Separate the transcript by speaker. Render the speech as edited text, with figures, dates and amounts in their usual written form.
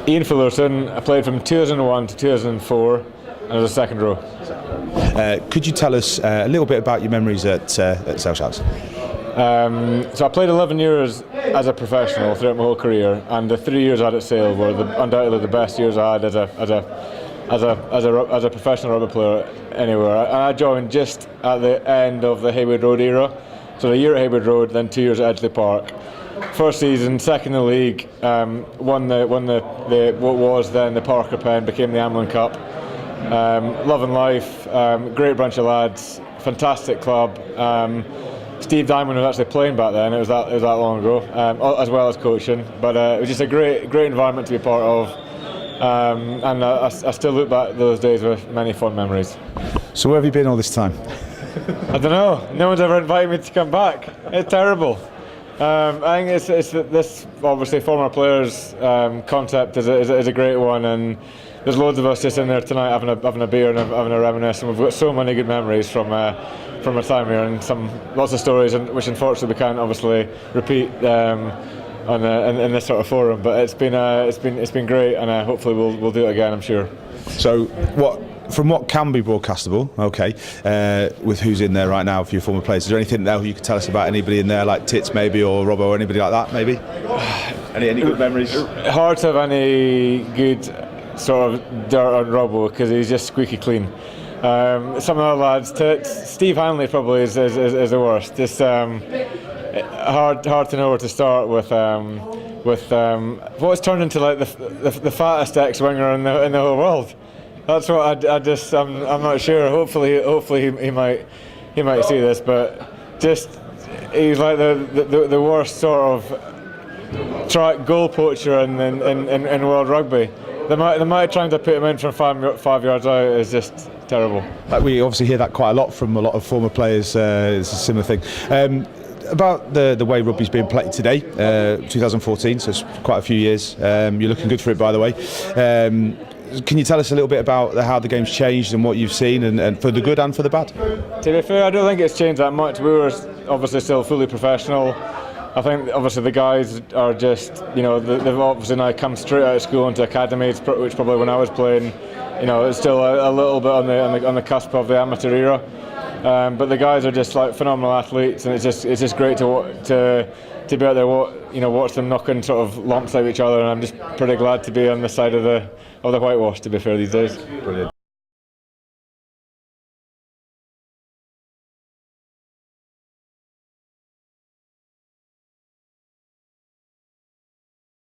Speaker 1: Iain Fullerton. I played from 2001 to 2004 and I was a second row.
Speaker 2: Could you tell us a little bit about your memories at Sale Shouts?
Speaker 1: So I played 11 years as a professional throughout my whole career, and the 3 years I had at Sale were undoubtedly the best years I had as a professional rugby player anywhere. And I joined just at the end of the Haywood Road era, so a year at Haywood Road, then 2 years at Edgeley Park. First season, second in the league, won the what was then the Parker Pen, became the Amlin Cup. Loving life, great bunch of lads, fantastic club. Steve Diamond was actually playing back then. It was that long ago, as well as coaching. But it was just a great environment to be part of, and I still look back at those days with many fond memories.
Speaker 2: So where have you been all this time?
Speaker 1: I don't know. No one's ever invited me to come back. It's terrible. I think it's this obviously former players concept is a great one, and there's loads of us just in there tonight having a beer and having a reminisce, and we've got so many good memories from our time here, and lots of stories, which unfortunately we can't obviously repeat in this sort of forum. But it's been great, and hopefully we'll do it again, I'm sure.
Speaker 2: So from what can be broadcastable, okay, with who's in there right now for your former players, is there anything now you could tell us about anybody in there, like Tits maybe, or Robbo, or anybody like that maybe? Any good memories? Hard
Speaker 1: to have any good sort of dirt on Robbo because he's just squeaky clean. Some of the lads, Steve Hanley probably is the worst. Just hard to know where to start with what's turned into like the fattest ex-winger in the whole world. That's what I'm not sure. Hopefully he might see this, but just he's like the worst sort of track goal poacher in world rugby. The amount of trying to put him in from 5 yards out is just terrible.
Speaker 2: We obviously hear that quite a lot from a lot of former players. It's a similar thing. About the way rugby's being played today, 2014, so it's quite a few years. You're looking good for it, by the way. Can you tell us a little bit about how the game's changed and what you've seen, and for the good and for the bad?
Speaker 1: To be fair, I don't think it's changed that much. We were obviously still fully professional. I think obviously the guys are just, they've obviously now come straight out of school into academies, which probably when I was playing, it's still a little bit on the cusp of the amateur era. But the guys are just like phenomenal athletes, and it's just great to be out there, watch them knocking sort of lumps out of each other. And I'm just pretty glad to be on the side of the whitewash, to be fair, these days.
Speaker 2: Brilliant.